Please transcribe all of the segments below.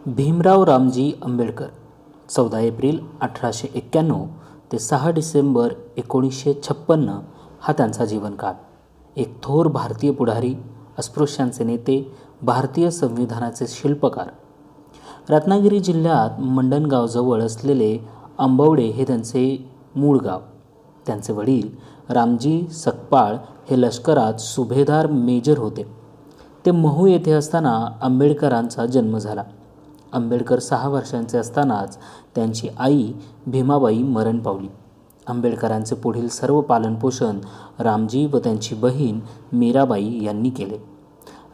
Bhimrao Ramji Ambedkar 14 April 1891 ते 6 डिसेंबर 1956 हा त्यांचा जीवनकाळ. एक थोर भारतीय पुढारी, अस्पृश्यांचे नेते, भारतीय संविधानाचे शिल्पकार. रत्नागिरी जिल्ह्यात मंडणगावजवळ असलेले आंबवडे हे त्यांचे मूळ गाव. त्यांचे वडील रामजी सकपाळ हे लष्करात सुभेदार मेजर होते. ते महू येथे असताना आंबेडकरांचा जन्म झाला. आंबेडकर 6 वर्षांचे असतानाच त्यांची आई भीमाबाई मरण पावली. आंबेडकरांचे पुढील सर्व पालनपोषण रामजी व त्यांची बहीण मीराबाई यांनी केले.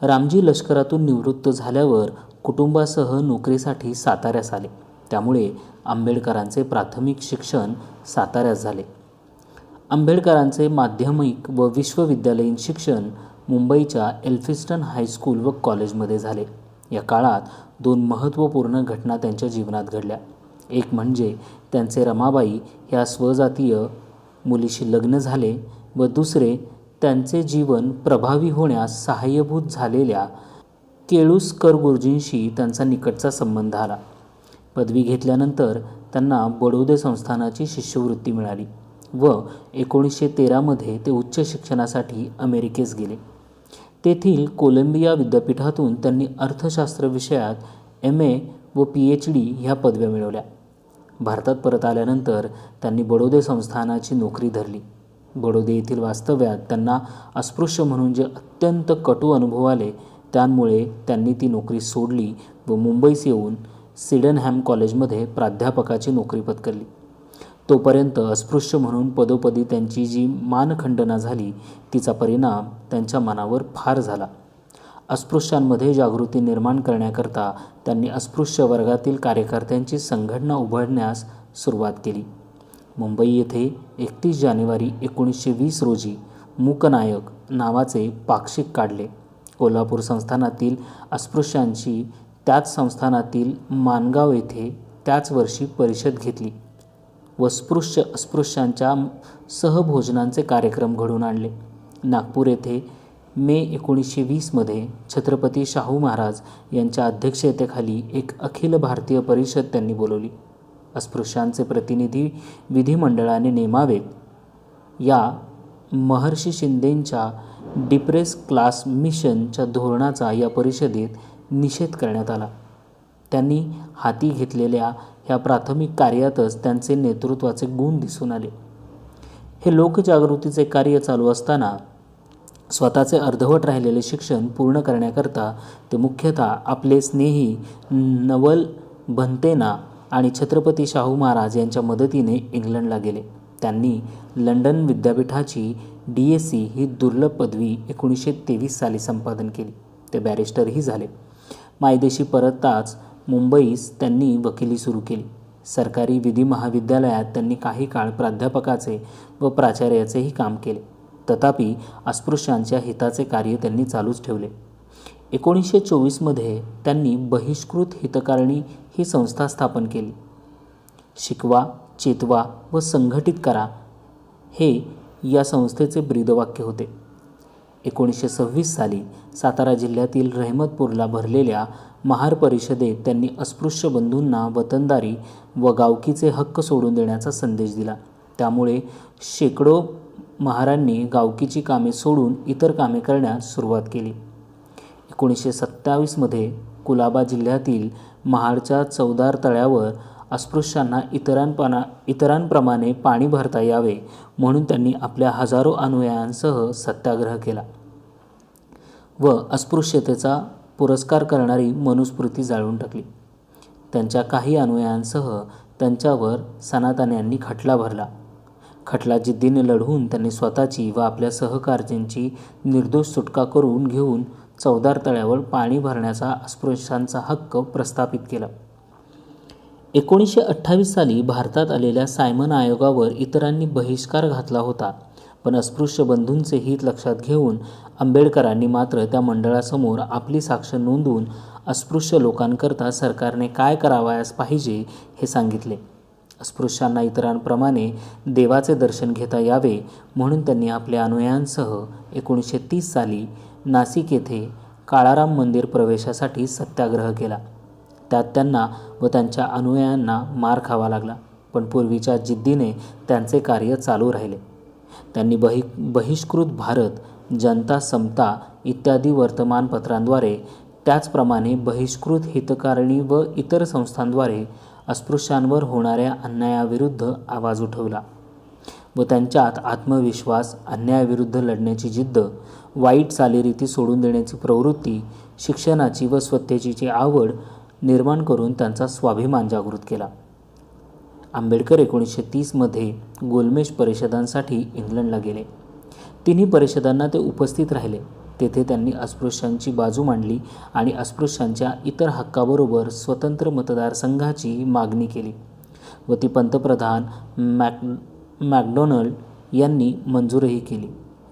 रामजी लष्करातून निवृत्त झाल्यावर कुटुंबासह नोकरीसाठी साताऱ्यास आले. त्यामुळे आंबेडकरांचे प्राथमिक शिक्षण साताऱ्यात झाले. आंबेडकरांचे माध्यमिक व विश्वविद्यालयीन शिक्षण मुंबईच्या एल्फिन्स्टन हायस्कूल व कॉलेजमध्ये झाले. या काळात 2 महत्त्वपूर्ण घटना त्यांच्या जीवनात घडल्या. एक म्हणजे त्यांचे रमाबाई ह्या स्वजातीय मुलीशी लग्न झाले व दुसरे त्यांचे जीवन प्रभावी होण्यास सहाय्यभूत झालेल्या केळुस्कर गुरुजींशी त्यांचा निकटचा संबंध आला. पदवी घेतल्यानंतर त्यांना बडोदे संस्थानाची शिष्यवृत्ती मिळाली व 1913 मध्ये ते उच्च शिक्षणासाठी अमेरिकेस गेले. तेथील कोलंबिया विद्यापीठातून त्यांनी अर्थशास्त्र विषयात MA व PhD ह्या पदव्या मिळवल्या. भारतात परत आल्यानंतर त्यांनी बडोदे संस्थानाची नोकरी धरली. बडोदे येथील वास्तव्यात त्यांना अस्पृश्य म्हणून जे अत्यंत कटू अनुभव आले त्यामुळे त्यांनी ती नोकरी सोडली व मुंबईस येऊन सिडनहॅम कॉलेजमध्ये प्राध्यापकाची नोकरी पत्करली. तोपर्यंत अस्पृश्य म्हणून पदोपदी त्यांची जी मानखंडना झाली तिचा परिणाम त्यांच्या मनावर फार झाला. अस्पृश्यांमध्ये जागृती निर्माण करण्याकरता त्यांनी अस्पृश्य वर्गातील कार्यकर्त्यांची संघटना उभारण्यास सुरुवात केली. मुंबई येथे 31 जानेवारी 1920 रोजी मूकनायक नावाचे पाक्षिक काढले. कोल्हापूर संस्थानातील अस्पृश्यांची त्याच संस्थानातील माणगाव येथे त्याच वर्षी परिषद घेतली व अस्पृश्यांच्या सहभोजनांचे कार्यक्रम घडवून आणले. नागपूर येथे मे 1920 मध्ये छत्रपती शाहू महाराज यांच्या अध्यक्षतेखाली एक अखिल भारतीय परिषद त्यांनी बोलवली. अस्पृश्यांचे प्रतिनिधी विधिमंडळाने नेमावेत या महर्षी शिंदेंच्या डिप्रेस क्लास मिशनच्या धोरणाचा या परिषदेत निषेध करण्यात आला. त्यांनी हाती घेतलेल्या ह्या प्राथमिक कार्यातच त्यांचे नेतृत्वाचे गुण दिसून आले. हे लोकजागृतीचे कार्य चालू असताना स्वतःचे अर्धवट राहिलेले शिक्षण पूर्ण करण्याकरता ते मुख्यतः आपले स्नेही नवल भंतेना आणि छत्रपती शाहू महाराज यांच्या मदतीने इंग्लंडला गेले. त्यांनी लंडन विद्यापीठाची DSc ही दुर्लभ पदवी 1923 साली संपादन केली. ते बॅरिस्टरही झाले. मायदेशी परतताच मुंबईस त्यांनी वकिली सुरू केली. सरकारी विधी महाविद्यालयात त्यांनी काही काळ प्राध्यापकाचे व प्राचार्याचेही काम केले. तथापि अस्पृश्यांच्या हिताचे कार्य त्यांनी चालूच ठेवले. 1924 मध्ये त्यांनी बहिष्कृत हितकारिणी ही संस्था स्थापन केली. शिकवा, चेतवा व संघटित करा हे या संस्थेचे ब्रीदवाक्य होते. 1926 साली सातारा जिल्ह्यातील रहमतपूरला भरलेल्या महार परिषदेत त्यांनी अस्पृश्य बंधूंना वतनदारी व गावकीचे हक्क सोडून देण्याचा संदेश दिला. त्यामुळे शेकडो महारांनी गावकीची कामे सोडून इतर कामे करण्यास सुरुवात केली. 1927 मध्ये कुलाबा जिल्ह्यातील महाडच्या चौदार तळ्यावर अस्पृश्यांना इतरांप्रमाणे पाणी भरता यावे म्हणून त्यांनी आपल्या हजारो अनुयायांसह सत्याग्रह केला व अस्पृश्यतेचा पुरस्कार करणारी मनुस्मृती जाळून टाकली. त्यांच्या काही अनुयायांसह त्यांच्यावर सनातन्यांनी खटला भरला. खटला जिद्दीने लढवून त्यांनी स्वतःची व आपल्या सहकार्यांची निर्दोष सुटका करून घेऊन चौदार तळ्यावर पाणी भरण्याचा अस्पृश्यांचा हक्क प्रस्थापित केला. 1928 साली भारतात आलेल्या सायमन आयोगावर इतरांनी बहिष्कार घातला होता. पण अस्पृश्य बंधूंचे हित लक्षात घेऊन आंबेडकरांनी मात्र त्या मंडळासमोर आपली साक्ष नोंदवून अस्पृश्य लोकांकरता सरकारने काय करावयास पाहिजे हे सांगितले. अस्पृश्यांना इतरांप्रमाणे देवाचे दर्शन घेता यावे म्हणून त्यांनी आपल्या अनुयायांसह 1930 साली नाशिक येथे काळाराम मंदिर प्रवेशासाठी सत्याग्रह केला. त्यात त्यांना व त्यांच्या अनुयायांना मार खावा लागला, पण पूर्वीच्या जिद्दीने त्यांचे कार्य चालू राहिले. त्यांनी बहिष्कृत भारत, जनता समता इत्यादी वर्तमानपत्रांद्वारे, त्याचप्रमाणे बहिष्कृत हितकारिणी व इतर संस्थांद्वारे अस्पृश्यांवर होणाऱ्या अन्यायाविरुद्ध आवाज उठवला व त्यांच्यात आत्मविश्वास, अन्यायाविरुद्ध लढण्याची जिद्द, वाईट चालीरीती सोडून देण्याची प्रवृत्ती, शिक्षणाची व स्वच्छतेची आवड निर्माण करून त्यांचा स्वाभिमान जागृत केला. आंबेडकर 1930मध्ये गोलमेज परिषदांसाठी इंग्लंडला गेले. तिन्ही परिषदांना ते उपस्थित राहिले. तेथे त्यांनी अस्पृश्यांची बाजू मांडली आणि अस्पृश्यांच्या इतर हक्काबरोबर स्वतंत्र मतदारसंघाची मागणी केली व ती पंतप्रधान मॅकडोनल्ड यांनी मंजूरही केली.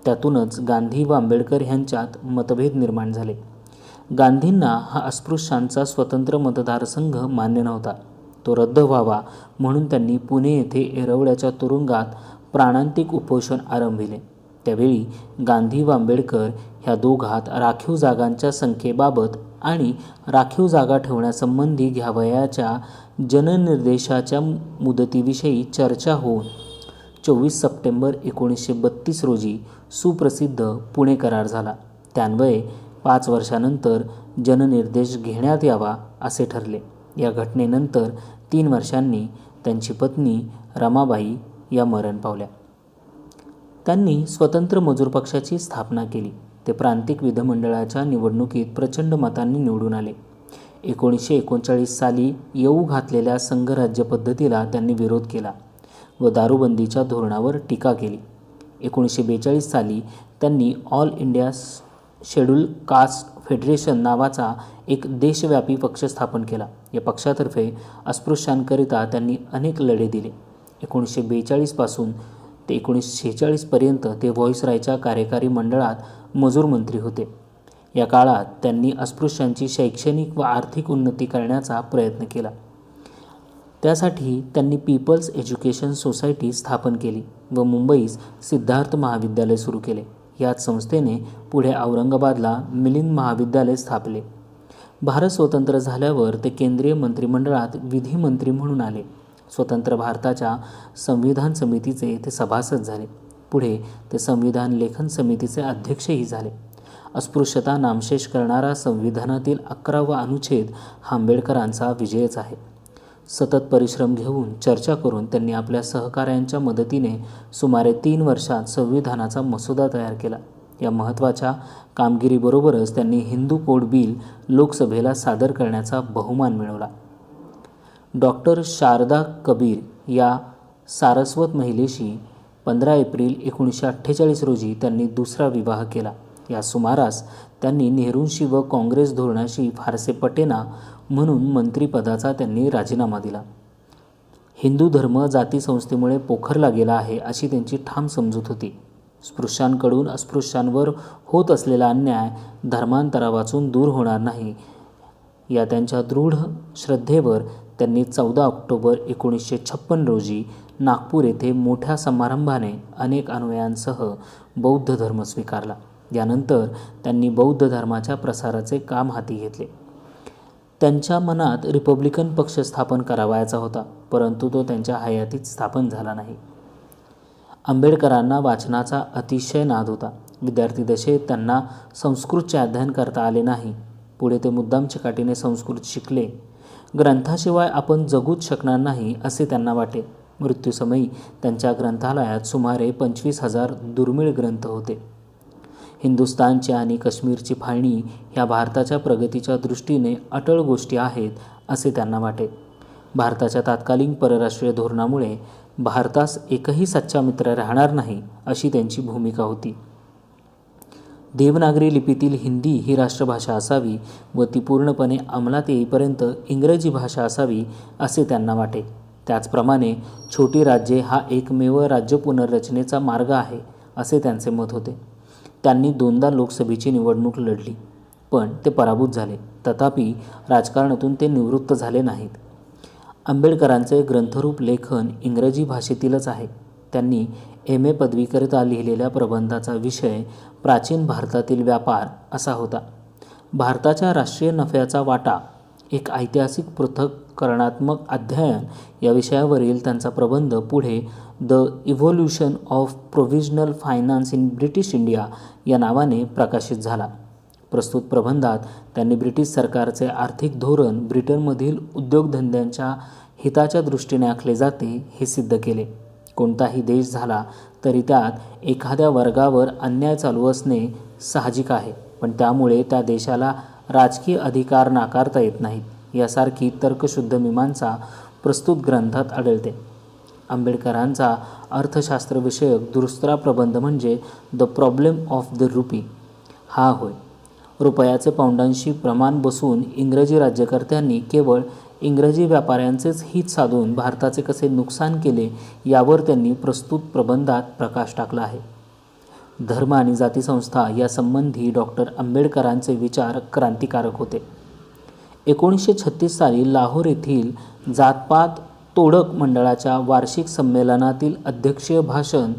त्यातूनच गांधी व आंबेडकर यांच्यात मतभेद निर्माण झाले. गांधींना हा अस्पृश्यांचा स्वतंत्र मतदारसंघ मान्य नव्हता. तो रद्द व्हावा म्हणून त्यांनी पुणे येथे येरवड्याच्या तुरुंगात प्राणांतिक उपोषण आरंभिले. त्यावेळी गांधी व आंबेडकर ह्या दोघात राखीव जागांच्या संख्येबाबत आणि राखीव जागा ठेवण्यासंबंधी घ्यावयाच्या जननिर्देशाच्या मुदतीविषयी चर्चा होऊन 24 सप्टेंबर 1932 रोजी सुप्रसिद्ध पुणे करार झाला. त्यान्वये 5 वर्षानंतर जननिर्देश घेण्यात यावा असे ठरले. या घटनेनंतर 3 वर्षांनी त्यांची पत्नी रमाबाई या मरण पावल्या. त्यांनी स्वतंत्र मजूर पक्षाची स्थापना केली. ते प्रांतिक विधिमंडळाच्या निवडणुकीत प्रचंड मतांनी निवडून आले. 1939 साली येऊ घातलेल्या संघराज्य पद्धतीला त्यांनी विरोध केला व दारूबंदीच्या धोरणावर टीका केली. 1942 साली त्यांनी All India Scheduled Caste Federation नावाचा एक देशव्यापी पक्ष स्थापन केला. या पक्षातर्फे अस्पृश्यांकरिता त्यांनी अनेक लढे दिले. 1942 पासून ते 1946 पर्यंत ते व्हॉइसरायच्या कार्यकारी मंडळात मजूर मंत्री होते. या काळात त्यांनी अस्पृश्यांची शैक्षणिक व आर्थिक उन्नती करण्याचा प्रयत्न केला. त्यासाठी त्यांनी पीपल्स एज्युकेशन सोसायटी स्थापन केली व मुंबईस सिद्धार्थ महाविद्यालय सुरू केले. याच संस्थेने पुढे औरंगाबादला मिलिंद महाविद्यालय स्थापले. भारत स्वतंत्र झाल्यावर ते केंद्रीय मंत्रिमंडळात विधिमंत्री म्हणून आले. स्वतंत्र भारताच्या संविधान समितीचे ते सभासद झाले. पुढे ते संविधान लेखन समितीचे अध्यक्षही झाले. अस्पृश्यता नामशेष करणारा संविधानातील 11वा अनुच्छेद हा आंबेडकरांचा विजयच आहे. सतत परिश्रम घेऊन, चर्चा करून त्यांनी आपल्या सहकाऱ्यांच्या मदतीने सुमारे 3 वर्षात संविधानाचा मसुदा तयार केला. या महत्त्वाच्या कामगिरीबरोबरच त्यांनी हिंदू कोड बिल लोकसभेला सादर करण्याचा बहुमान मिळवला. डॉक्टर शारदा कबीर या सारस्वत महिलेशी 15 एप्रिल 1948 रोजी त्यांनी दुसरा विवाह केला. या सुमारास त्यांनी नेहरूंशी व काँग्रेस धोरणाशी फारसे पटेना म्हणून मंत्रिपदाचा त्यांनी राजीनामा दिला. हिंदू धर्म जाती संस्थेमुळे पोखरला गेला आहे अशी त्यांची ठाम समजूत होती. स्पृश्यांकडून अस्पृश्यांवर होत असलेला अन्याय धर्मांतरावाचून दूर होणार नाही या त्यांच्या दृढ श्रद्धेवर त्यांनी 14 ऑक्टोबर 1956 रोजी नागपूर येथे मोठ्या समारंभाने अनेक अनुयायांसह बौद्ध धर्म स्वीकारला. यानंतर त्यांनी बौद्ध धर्माच्या प्रसाराचे काम हाती घेतले. त्यांच्या मनात रिपब्लिकन पक्ष स्थापन करावयाचा होता, परंतु तो त्यांच्या हयातीत स्थापन झाला नाही. आंबेडकरांना वाचनाचा अतिशय नाद होता. विद्यार्थी दशेत त्यांना संस्कृतचे अध्ययन करता आले नाही. पुढे ते मुद्दाम चिकाटीने संस्कृत शिकले. ग्रंथाशिवाय आपण जगूच शकणार नाही असे त्यांना वाटे. मृत्यूसमयी त्यांच्या ग्रंथालयात सुमारे 25,000 दुर्मिळ ग्रंथ होते. हिंदुस्थानची आणि काश्मीरची फाळणी ह्या भारताच्या प्रगतीच्या दृष्टीने अटळ गोष्टी आहेत असे त्यांना वाटे. भारताच्या तात्कालिक परराष्ट्रीय धोरणामुळे भारतास एकही सच्चा मित्र राहणार नाही अशी त्यांची भूमिका होती. देवनागरी लिपीतील हिंदी ही राष्ट्रभाषा असावी व ती पूर्णपणे अंमलात येईपर्यंत इंग्रजी भाषा असावी असे त्यांना वाटे. त्याचप्रमाणे छोटी राज्ये हा एकमेव राज्य पुनर्रचनेचा मार्ग आहे असे त्यांचे मत होते. त्यांनी 2दा लोकसभेची निवडणूक लढली, पण ते पराभूत झाले. तथापि राजकारणातून ते निवृत्त झाले नाहीत. आंबेडकरांचे ग्रंथरूप लेखन इंग्रजी भाषेतीलच आहे. त्यांनी MA पदवीकरिता लिहिलेल्या प्रबंधाचा विषय प्राचीन भारतातील व्यापार असा होता. भारताच्या राष्ट्रीय नफ्याचा वाटा एक ऐतिहासिक पृथक्करणात्मक अध्ययन या विषयावरील त्यांचा प्रबंध पुढे the evolution of provisional finance in British India या नावाने प्रकाशित झाला. प्रस्तुत प्रबंधात त्यांनी ब्रिटिश सरकारचे आर्थिक धोरण ब्रिटनमधील उद्योगधंद्यांच्या हिताच्या दृष्टीने आखले जाते हे सिद्ध केले. कोणताही देश झाला तरी त्यात एखाद्या वर्गावर अन्याय चालू असणे साहजिक आहे, पण त्यामुळे त्या देशाला राजकीय अधिकार नाकारता येत नाहीत यासारखी तर्कशुद्ध मीमांसा प्रस्तुत ग्रंथात आढळते. आंबेडकरांचा अर्थशास्त्रविषयक दुसरा प्रबंध म्हणजे the problem of the rupee हा होय. रुपयाचे पाऊंडांशी प्रमाण बसून इंग्रजी राज्यकर्त्यांनी केवळ इंग्रजी व्यापाऱ्यांचेच हित साधून भारताचे कसे नुकसान केले यावर त्यांनी प्रस्तुत प्रबंधात प्रकाश टाकला आहे. धर्म आणि जातीसंस्था यासंबंधी डॉक्टर आंबेडकरांचे विचार क्रांतिकारक होते. 1936 साली लाहोर येथील जातपात तोडक मंडळाच्या वार्षिक संमेलनातील अध्यक्षीय भाषण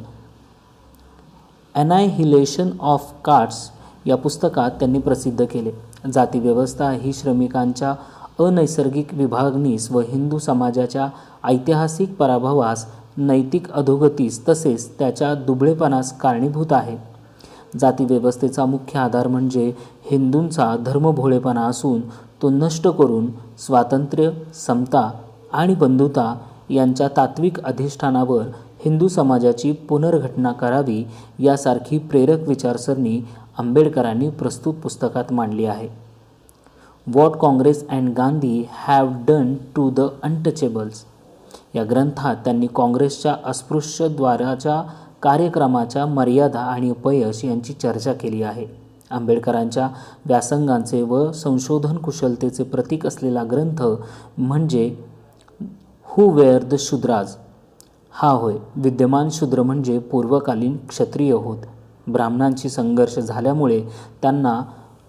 ॲनाहिलेशन ऑफ कास्ट्स या पुस्तकात त्यांनी प्रसिद्ध केले. जातीव्यवस्था ही श्रमिकांच्या अनैसर्गिक विभागणीस व हिंदू समाजाच्या ऐतिहासिक पराभवास, नैतिक अधोगतीस तसेच त्याच्या दुबळेपणास कारणीभूत आहे. जातीव्यवस्थेचा मुख्य आधार म्हणजे हिंदूंचा धर्मभोळेपणा असून तो नष्ट करून स्वातंत्र्य, समता आणि बंधुता यांच्या तात्विक अधिष्ठानावर हिंदू समाजाची पुनर्घटना करावी यासारखी प्रेरक विचारसरणी आंबेडकरांनी प्रस्तुत पुस्तकात मांडली आहे. What Congress and Gandhi have done to the untouchables या ग्रंथात त्यांनी काँग्रेसच्या अस्पृश्यद्वाराच्या कार्यक्रमाच्या मर्यादा आणि अपयश यांची चर्चा केली आहे. आंबेडकरांच्या व्यासंगांचे व संशोधन कुशलतेचे प्रतीक असलेला ग्रंथ म्हणजे हू वेअर द शूद्राज हा होय. विद्यमान शूद्र म्हणजे पूर्वकालीन क्षत्रिय होत. ब्राह्मणांशी संघर्ष झाल्यामुळे त्यांना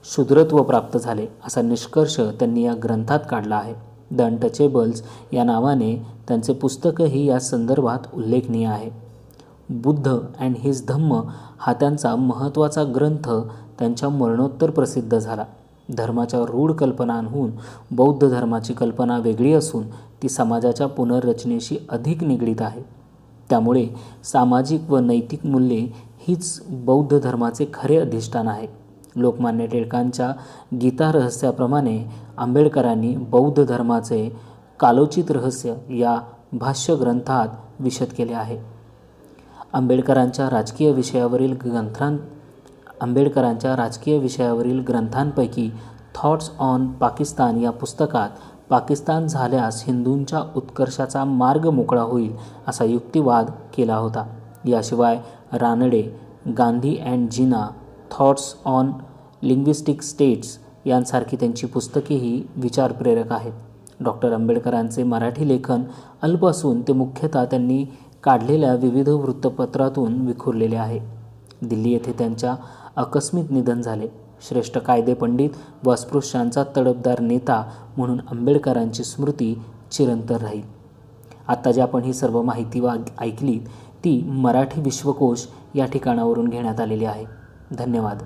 शूद्रत्व प्राप्त झाले असा निष्कर्ष त्यांनी या ग्रंथात काढला आहे. द अनटचेबल्स या नावाने त्यांचे पुस्तकही या संदर्भात उल्लेखनीय आहे. बुद्ध अँड हिज धम्म हा त्यांचा महत्त्वाचा ग्रंथ त्यांच्या मरणोत्तर प्रसिद्ध झाला. धर्माच्या रूढ कल्पनांहून बौद्ध धर्माची कल्पना वेगळी असून ती समाजाच्या पुनर्रचनेशी अधिक निगडीत आहे. त्यामुळे सामाजिक व नैतिक मूल्ये हीच बौद्ध धर्माचे खरे अधिष्ठान आहे. लोकमान्य टिळकांच्या गीता रहस्याप्रमाणे आंबेडकरांनी बौद्ध धर्माचे कालोचित रहस्य या भाष्य ग्रंथात विशद केले आहे. आंबेडकरांच्या राजकीय विषयावरील ग्रंथांपैकी थॉट्स ऑन पाकिस्तान या पुस्तकात पाकिस्तान झाल्यास हिंदूंच्या उत्कर्षाचा मार्ग मोकळा होईल असा युक्तिवाद केला होता. याशिवाय Ranade, Gandhi and Jinnah, thoughts on linguistic states यांसारखी त्यांची पुस्तकेही विचारप्रेरक आहेत. डॉक्टर आंबेडकरांचे मराठी लेखन अल्प असून ते मुख्यतः त्यांनी काढलेल्या विविध वृत्तपत्रातून विखुरलेले आहे. दिल्ली येथे त्यांच्या आकस्मिक निधन झाले. श्रेष्ठ कायदेपंडित व अस्पृश्यांचा तडफदार नेता म्हणून आंबेडकरांची स्मृती चिरंतर राहील. आत्ता जी आपण ही सर्व माहिती ऐकली ती मराठी विश्वकोश या ठिकाणावरून घेण्यात आलेली आहे. धन्यवाद.